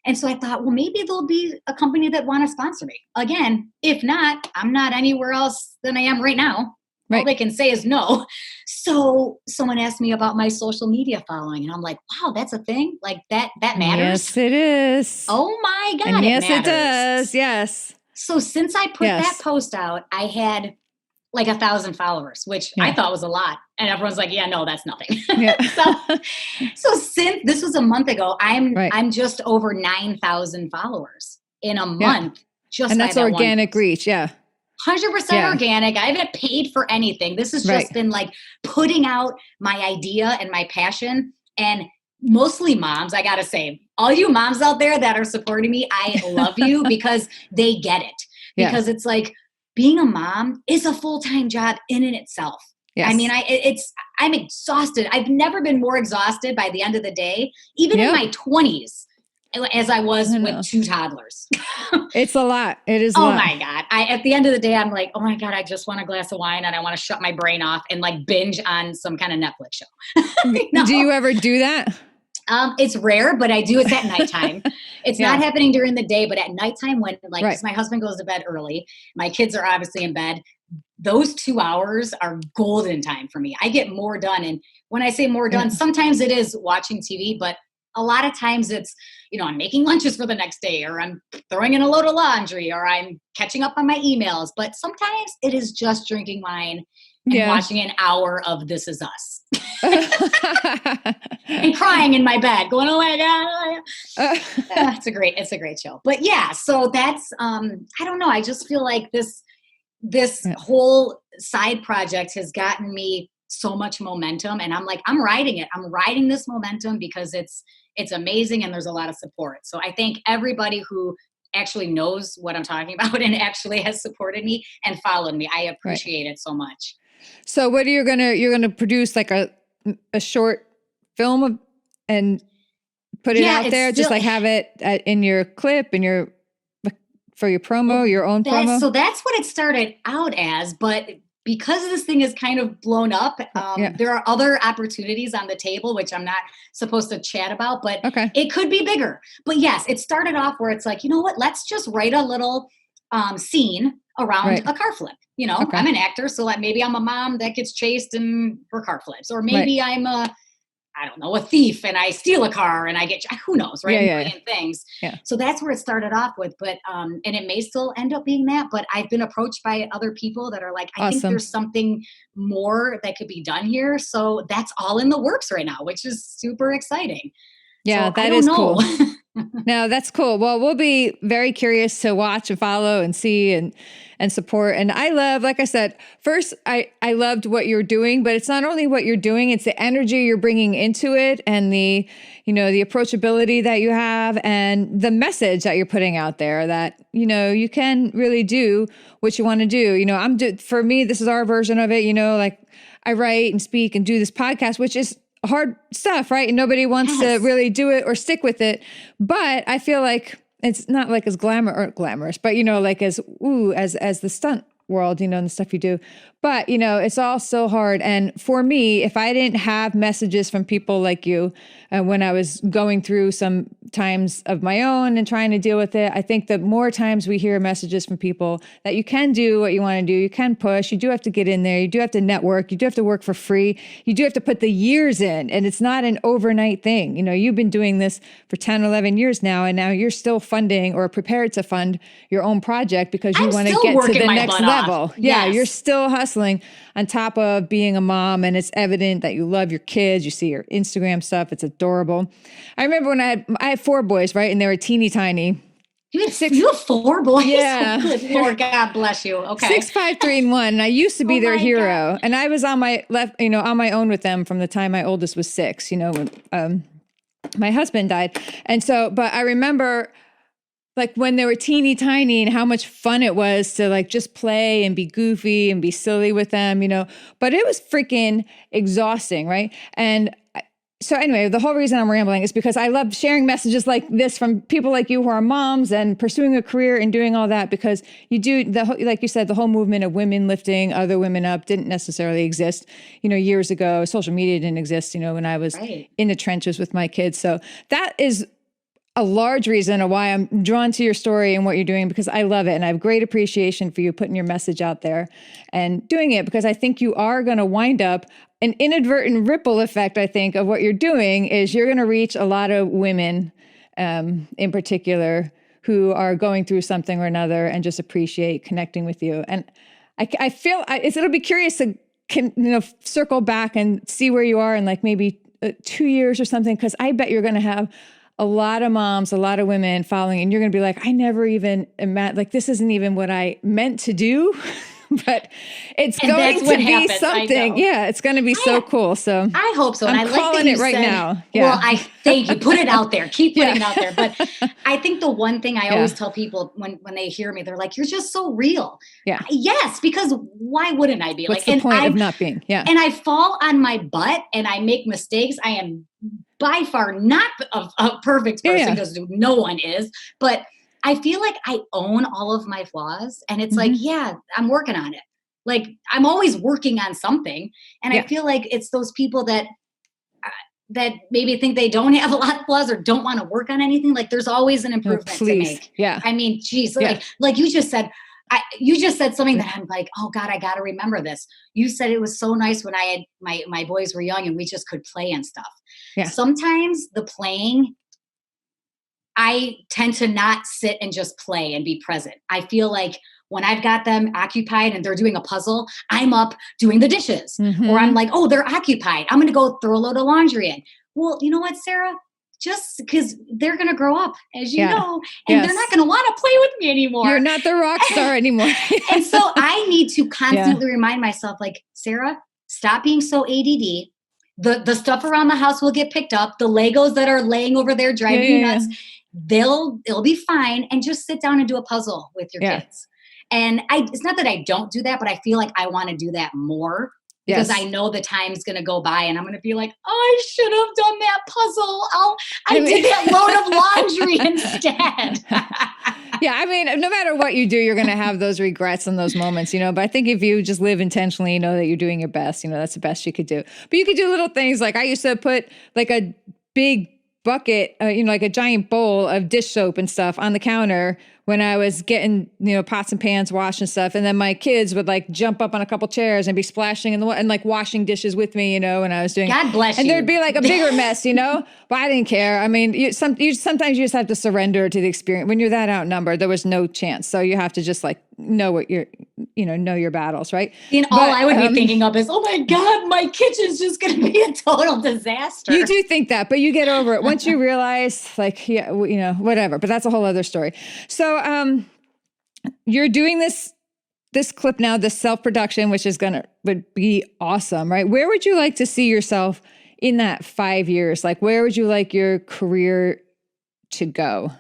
And so I thought, well, maybe there'll be a company that want to sponsor me. Again, if not, I'm not anywhere else than I am right now. Right. All they can say is no. So someone asked me about my social media following, and I'm like, wow, that's a thing? Like that matters? Yes, it is. Oh my God, and yes, it matters. It does. Yes. So since I put that post out, I had like 1,000 followers, which I thought was a lot. And everyone's like, yeah, no, that's nothing. Yeah. so since this was a month ago, I'm just over 9,000 followers in a month. Just and that's organic reach. Yeah. 100% organic. I haven't paid for anything. This has just been like putting out my idea and my passion, and mostly moms. I got to say, all you moms out there that are supporting me, I love you because they get it. Because it's like, being a mom is a full-time job in and itself. Yes. I mean, I'm exhausted. I've never been more exhausted by the end of the day, even in my 20s, as I was with 2 toddlers. It's a lot. It is a lot. Oh my God. At the end of the day, I'm like, oh my God, I just want a glass of wine and I want to shut my brain off and like binge on some kind of Netflix show. Do you ever do that? It's rare, but I do it at nighttime. It's not happening during the day, but at nighttime when like, 'cause my husband goes to bed early, my kids are obviously in bed. Those 2 hours are golden time for me. I get more done. And when I say more done, sometimes it is watching TV, but a lot of times it's, I'm making lunches for the next day, or I'm throwing in a load of laundry, or I'm catching up on my emails. But sometimes it is just drinking wine and watching an hour of This Is Us. And crying in my bed, going, oh my God. It's a great show. But so that's, I don't know. I just feel like this whole side project has gotten me so much momentum, and I'm like, I'm riding it. I'm riding this momentum because it's amazing and there's a lot of support. So I thank everybody who actually knows what I'm talking about and actually has supported me and followed me. I appreciate it so much. So what are you're gonna produce like a short film and put it out there, just like have it in your clip and for your promo, your own promo? So that's what it started out as, but because this thing is kind of blown up, there are other opportunities on the table, which I'm not supposed to chat about, but it could be bigger. But yes, it started off where it's like, you know what, let's just write a little scene around a car flip. I'm an actor, so like maybe I'm a mom that gets chased and her car flips, or maybe I'm a thief and I steal a car and I get, who knows, right? Things. Yeah. So that's where it started off with, but, and it may still end up being that, but I've been approached by other people that are like, I think there's something more that could be done here. So that's all in the works right now, which is super exciting. Yeah, so that is cool. No, that's cool. Well, we'll be very curious to watch and follow and see and support. And I love, like I said, first, I loved what you're doing, but it's not only what you're doing, it's the energy you're bringing into it and the approachability that you have and the message that you're putting out there that, you can really do what you want to do. For me, this is our version of it, like I write and speak and do this podcast, which is hard stuff, right? And nobody wants to really do it or stick with it. But I feel like it's not like as glamorous, but like as the stunt world, and the stuff you do. But, it's all so hard. And for me, if I didn't have messages from people like you, when I was going through some times of my own and trying to deal with it, I think the more times we hear messages from people that you can do what you want to do, you can push, you do have to get in there, you do have to network, you do have to work for free, you do have to put the years in, and it's not an overnight thing. You've been doing this for 10, 11 years now, and now you're still funding or prepared to fund your own project because you want to get to the next level. Yeah, you're still hustling on top of being a mom, and it's evident that you love your kids. You see your Instagram stuff. It's adorable. I remember when I had 4 boys, right? And they were teeny tiny. You have 4 boys? Yeah. Oh, good Lord, God bless you. Okay. 6, 5, 3, and 1. And I used to be their hero. God. And I was on my own with them from the time my oldest was 6, when my husband died. And so, but I remember like when they were teeny tiny and how much fun it was to like just play and be goofy and be silly with them, but it was freaking exhausting. Right. And so anyway, the whole reason I'm rambling is because I love sharing messages like this from people like you who are moms and pursuing a career and doing all that, because you do like you said, the whole movement of women lifting other women up didn't necessarily exist, years ago. Social media didn't exist, when I was in the trenches with my kids. So that is a large reason of why I'm drawn to your story and what you're doing, because I love it. And I have great appreciation for you putting your message out there and doing it, because I think you are going to wind up an inadvertent ripple effect. I think of what you're doing is you're going to reach a lot of women in particular who are going through something or another and just appreciate connecting with you. And I feel it'll be curious to circle back and see where you are in like maybe 2 years or something. Cause I bet you're going to have a lot of moms, a lot of women following, and you're going to be like, I never even imagined, like, this isn't even what I meant to do, but it's going to be something. Yeah. It's going to be so cool. So I hope so. I'm and I calling like it right now. Yeah. Well, I thank you. Put it out there. Keep putting it out there. But I think the one thing I always tell people when they hear me, they're like, you're just so real. Yeah. Yes. Because why wouldn't I be? What's the point of not being? Yeah. And I fall on my butt and I make mistakes. I am by far not a perfect person because no one is, but I feel like I own all of my flaws, and it's like, yeah, I'm working on it. Like I'm always working on something. And I feel like it's those people that maybe think they don't have a lot of flaws or don't want to work on anything. Like there's always an improvement to make. Yeah. I mean, geez, like you just said, you just said something that I'm like, oh God, I got to remember this. You said it was so nice when I had my boys were young and we just could play and stuff. Yeah. Sometimes the playing, I tend to not sit and just play and be present. I feel like when I've got them occupied and they're doing a puzzle, I'm up doing the dishes. Or I'm like, oh, they're occupied. I'm going to go throw a load of laundry in. Well, you know what, Sarah? Just because they're going to grow up, as you know, and they're not going to want to play with me anymore. You're not the rock star anymore. And so I need to constantly remind myself, like, Sarah, stop being so ADD. The stuff around the house will get picked up. The Legos that are laying over there driving you nuts, it'll be fine. And just sit down and do a puzzle with your kids. And it's not that I don't do that, but I feel like I want to do that more. Because I know the time's going to go by and I'm going to be like, oh, I should have done that puzzle. I did that load of laundry instead. Yeah. I mean, no matter what you do, you're going to have those regrets and those moments, but I think if you just live intentionally, know that you're doing your best, that's the best you could do. But you could do little things. Like I used to put like a big bucket, like a giant bowl of dish soap and stuff on the counter when I was getting, pots and pans washed and stuff. And then my kids would like jump up on a couple chairs and be splashing in the water and like washing dishes with me, when I was doing. God bless you. And there'd be like a bigger mess, but I didn't care. I mean, sometimes you just have to surrender to the experience. When you're that outnumbered, there was no chance. So you have to just like know what know your battles, right? All I would be thinking of is, oh my God, my kitchen's just going to be a total disaster. You do think that, but you get over it. Once you realize like, whatever, but that's a whole other story. So, you're doing this clip now, this self-production, which would be awesome, right? Where would you like to see yourself in that 5 years? Like, where would you like your career to go?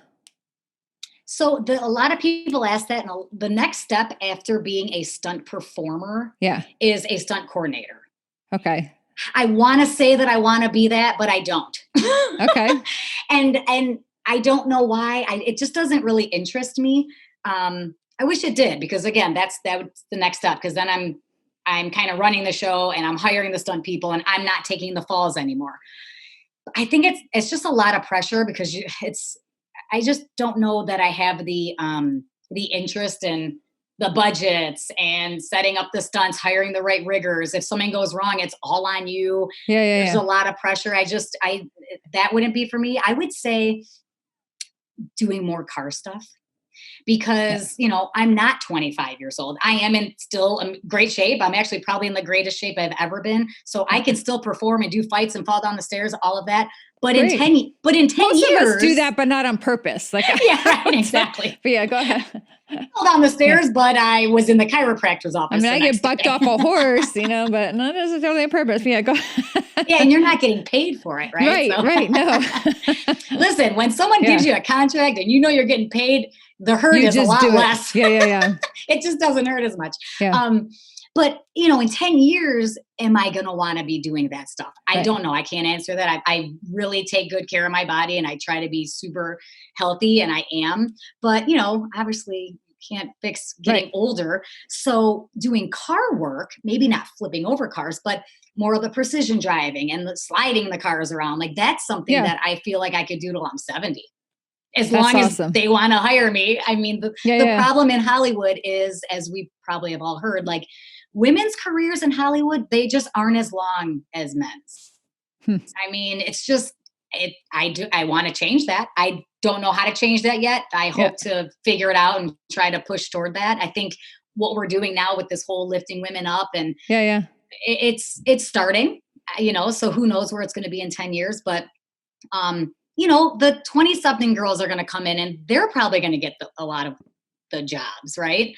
So a lot of people ask that. And the next step after being a stunt performer is a stunt coordinator. Okay. I want to say that I want to be that, but I don't. Okay. And I don't know why. It just doesn't really interest me. I wish it did, because again, that's the next step. Because then I'm kind of running the show and I'm hiring the stunt people and I'm not taking the falls anymore. I think it's just a lot of pressure because I just don't know that I have the interest in the budgets and setting up the stunts, hiring the right riggers. If something goes wrong, it's all on you. There's a lot of pressure. That wouldn't be for me. I would say doing more car stuff because, I'm not 25 years old. I am still in great shape. I'm actually probably in the greatest shape I've ever been. So I can still perform and do fights and fall down the stairs, all of that. But in 10 years, most of us do that, but not on purpose. Like, yeah, right, exactly. But yeah, go ahead. Fell down the stairs, but I was in the chiropractor's office. I mean, I get bucked off a horse, but not necessarily on purpose. But yeah, go ahead. Yeah, and you're not getting paid for it, right? Right, no. Listen, when someone gives you a contract and you're getting paid, the hurt is a lot less. Yeah. It just doesn't hurt as much. Yeah. But, in 10 years, am I going to want to be doing that stuff? I don't know. I can't answer that. I really take good care of my body and I try to be super healthy, and I am. But, obviously you can't fix getting older. So doing car work, maybe not flipping over cars, but more of the precision driving and sliding the cars around. Like that's something that I feel like I could do till I'm 70. As long as they want to hire me. I mean, the problem in Hollywood is, as we probably have all heard, like women's careers in Hollywood, they just aren't as long as men's. I mean, it's just, I want to change that. I don't know how to change that yet. I hope to figure it out and try to push toward that. I think what we're doing now with this whole lifting women up and it's starting, so who knows where it's going to be in 10 years, but the 20 something girls are going to come in and they're probably going to get a lot of the jobs. Right.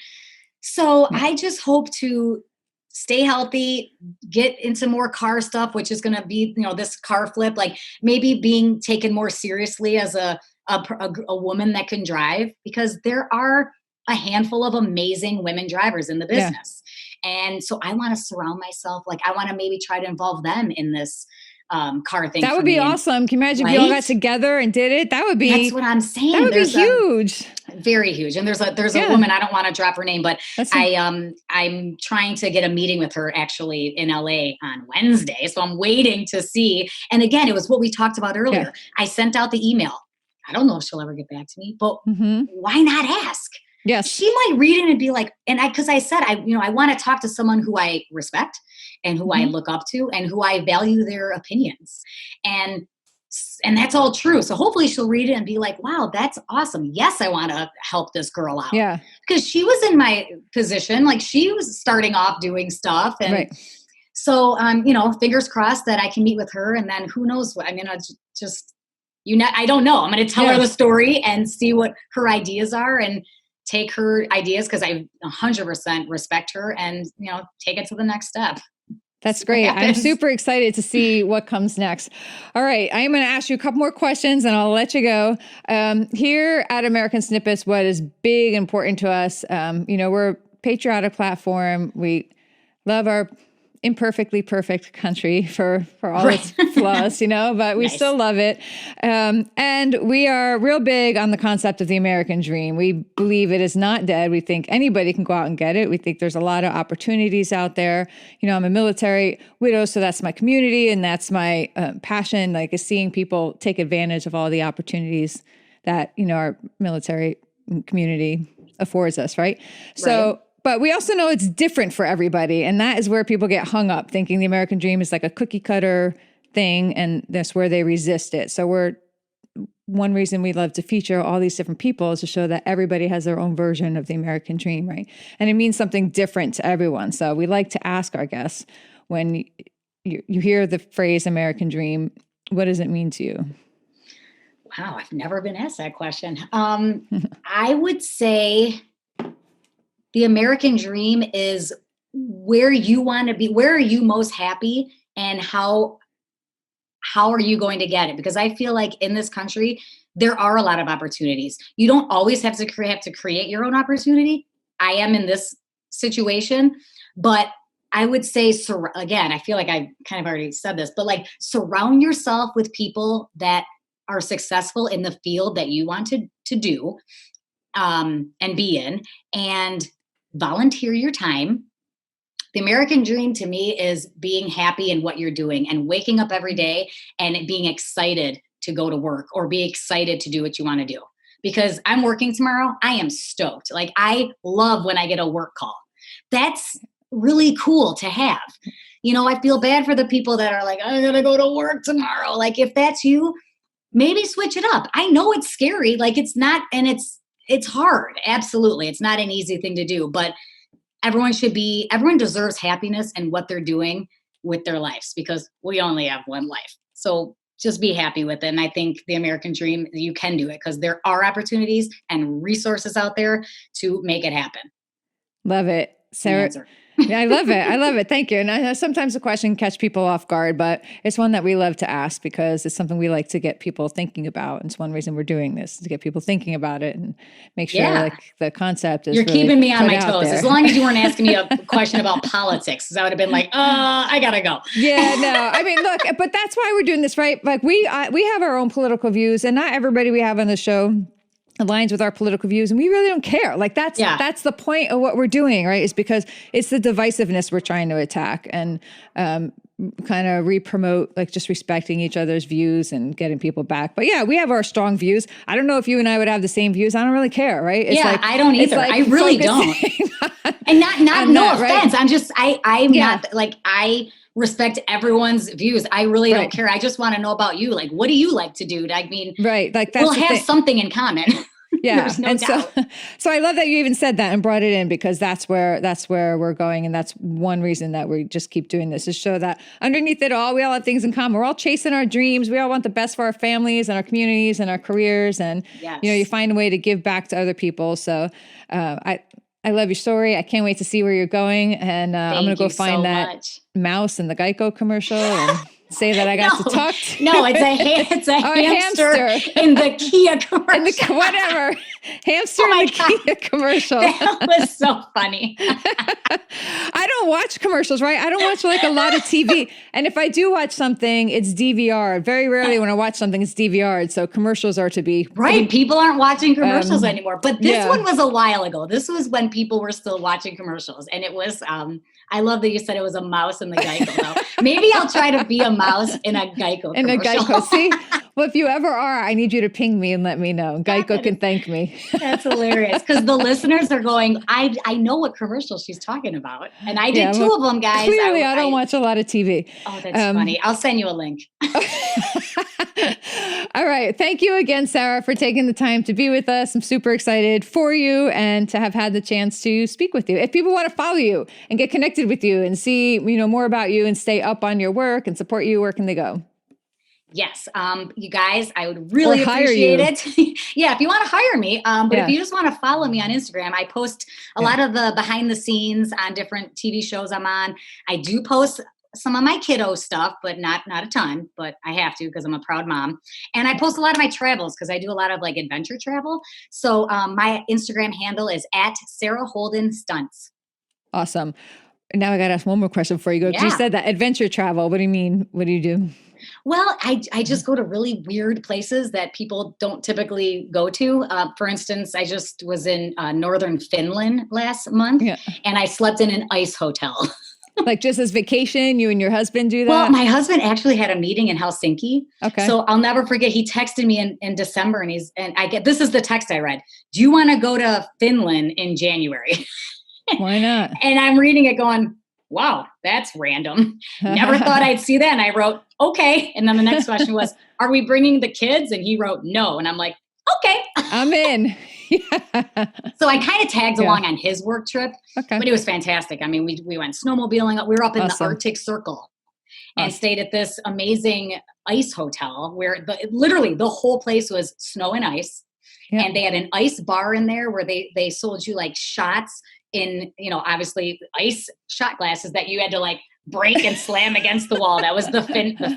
So I just hope to stay healthy, get into more car stuff, which is going to be, this car flip, like maybe being taken more seriously as a woman that can drive, because there are a handful of amazing women drivers in the business. And so I want to surround myself. Like I want to maybe try to involve them in this car thing. That would be awesome. Can you imagine if you all got together and did it? That would be, that's what I'm saying. That would be huge. Very huge. And there's a woman, I don't want to drop her name, but I'm trying to get a meeting with her actually in LA on Wednesday. So I'm waiting to see. And again, it was what we talked about earlier. Yeah. I sent out the email. I don't know if she'll ever get back to me, but why not ask? Yes. She might read it and be like, because I said, I want to talk to someone who I respect and who I look up to and who I value their opinions. And that's all true. So hopefully she'll read it and be like, wow, that's awesome. Yes, I want to help this girl out. Yeah. Because she was in my position. Like she was starting off doing stuff. And so, fingers crossed that I can meet with her, and then who knows what, I don't know. I'm going to tell her the story and see what her ideas are and take her ideas, because I 100% respect her, and, take it to the next step. That's great. I'm super excited to see what comes next. All right. I am going to ask you a couple more questions and I'll let you go. Here at American Snippets, what is big, important to us, we're a patriotic platform. We love our imperfectly perfect country for all its flaws, but we still love it. And we are real big on the concept of the American dream. We believe it is not dead. We think anybody can go out and get it. We think there's a lot of opportunities out there. I'm a military widow, so that's my community. And that's my passion, is seeing people take advantage of all the opportunities that, our military community affords us. Right. So, but we also know it's different for everybody. And that is where people get hung up, thinking the American dream is like a cookie cutter thing. And that's where they resist it. So one reason we love to feature all these different people is to show that everybody has their own version of the American dream, right? And it means something different to everyone. So we like to ask our guests, when you hear the phrase American dream, what does it mean to you? Wow, I've never been asked that question. I would say the American dream is where you want to be. Where are you most happy, and how are you going to get it? Because I feel like in this country, there are a lot of opportunities. You don't always have to create your own opportunity. I am in this situation, but I would say, again, I feel like I kind of already said this, but surround yourself with people that are successful in the field that you want to do and be in, and volunteer your time. The American dream to me is being happy in what you're doing and waking up every day and being excited to go to work or be excited to do what you want to do. Because I'm working tomorrow, I am stoked. I love when I get a work call. That's really cool to have. I feel bad for the people that are like, I'm going to go to work tomorrow. If that's you, maybe switch it up. I know it's scary. It's not, and it's hard. Absolutely. It's not an easy thing to do, but everyone deserves happiness in what they're doing with their lives, because we only have one life. So just be happy with it. And I think the American dream, you can do it, because there are opportunities and resources out there to make it happen. Love it. Sara. Yeah, I love it. I love it. Thank you. And I know sometimes the question can catch people off guard, but it's one that we love to ask because it's something we like to get people thinking about. And it's one reason we're doing this, to get people thinking about it and make sure the concept is. You're really keeping me on my toes. As long as you weren't asking me a question about politics, because I would have been like, I gotta go. Yeah, no. I mean, look, but that's why we're doing this, right? We have our own political views, and not everybody we have on the show aligns with our political views, and we really don't care. That's the point of what we're doing, right? Is because it's the divisiveness we're trying to attack and kind of re-promote, just respecting each other's views and getting people back. But yeah, we have our strong views. I don't know if you and I would have the same views. I don't really care, right? I don't either. I really don't. And no offense. Right? I'm just, I'm not respect everyone's views. I really don't care. I just want to know about you. Like, what do you like to do? I mean, like that's we'll have something in common. Yeah. There's no and doubt. So I love that you even said that and brought it in, because that's where we're going. And that's one reason that we just keep doing this, is show that underneath it all, we all have things in common. We're all chasing our dreams. We all want the best for our families and our communities and our careers. And, you find a way to give back to other people. So I love your story. I can't wait to see where you're going. And I'm going to go find that mouse in the Geico commercial and say that I got to talk to. No, it's a hamster in the Kia commercial. Whatever. Hamster in the Kia commercial. That was so funny. I don't watch commercials, right? I don't watch like a lot of TV. And if I do watch something, it's DVR. Very rarely when I watch something, it's DVR'd. So commercials are to be. Right. People aren't watching commercials anymore. But this one was a while ago. This was when people were still watching commercials. And it was, I love that you said it was a mouse in the Geico. Though. Maybe I'll try to be a mouse in a Geico commercial. In a Geico. See? Well, if you ever are, I need you to ping me and let me know. Geico can thank me. That's hilarious. Because the listeners are going, I know what commercial she's talking about. And I did two of them, guys. Clearly, I don't watch a lot of TV. Oh, that's funny. I'll send you a link. All right. Thank you again, Sara, for taking the time to be with us. I'm super excited for you and to have had the chance to speak with you. If people want to follow you and get connected with you and see, more about you and stay up on your work and support you, where can they go? Yes. You guys, I would really appreciate it. Yeah. If you want to hire me, but if you just want to follow me on Instagram, I post a lot of the behind the scenes on different TV shows I'm on. I do post some of my kiddo stuff, but not a ton, but I have to, because I'm a proud mom. And I post a lot of my travels, because I do a lot of like adventure travel. So my Instagram handle is @SaraHoldenStunts. Awesome. Now I got to ask one more question before you go. You said that adventure travel. What do you mean? What do you do? Well, I just go to really weird places that people don't typically go to. For instance, I just was in northern Finland last month, and I slept in an ice hotel. Like just as vacation, you and your husband do that? Well, my husband actually had a meeting in Helsinki. Okay. So I'll never forget. He texted me in December, and this is the text I read. Do you want to go to Finland in January? Why not? And I'm reading it going, wow, that's random. Never thought I'd see that. And I wrote, okay. And then the next question was, are we bringing the kids? And he wrote, no. And I'm like, okay. I'm in. So I kind of tagged along on his work trip, but it was fantastic. I mean, we went snowmobiling. We were up in the Arctic Circle and stayed at this amazing ice hotel where literally the whole place was snow and ice. And they had an ice bar in there where they sold you like shots in, obviously ice shot glasses that you had to like break and slam against the wall. That was the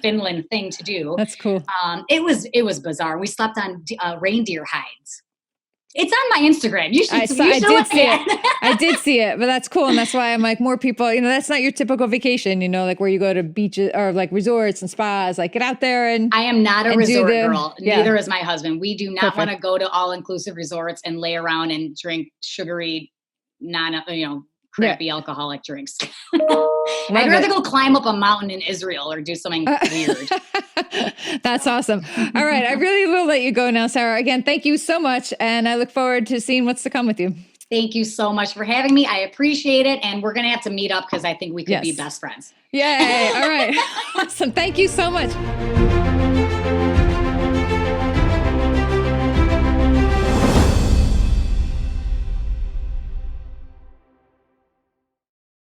Finland thing to do. That's cool. It was bizarre. We slept on reindeer hides. It's on my Instagram. You should. I did see it, but that's cool. And that's why I'm like, more people, that's not your typical vacation, like where you go to beaches or like resorts and spas, like get out there and. I am not a resort girl. Neither is my husband. We do not want to go to all-inclusive resorts and lay around and drink sugary, crappy alcoholic drinks. I'd rather go climb up a mountain in Israel or do something weird. That's awesome. All right. I really will let you go now, Sara. Again, thank you so much. And I look forward to seeing what's to come with you. Thank you so much for having me. I appreciate it. And we're going to have to meet up because I think we could be best friends. Yay. All right. Awesome. Thank you so much.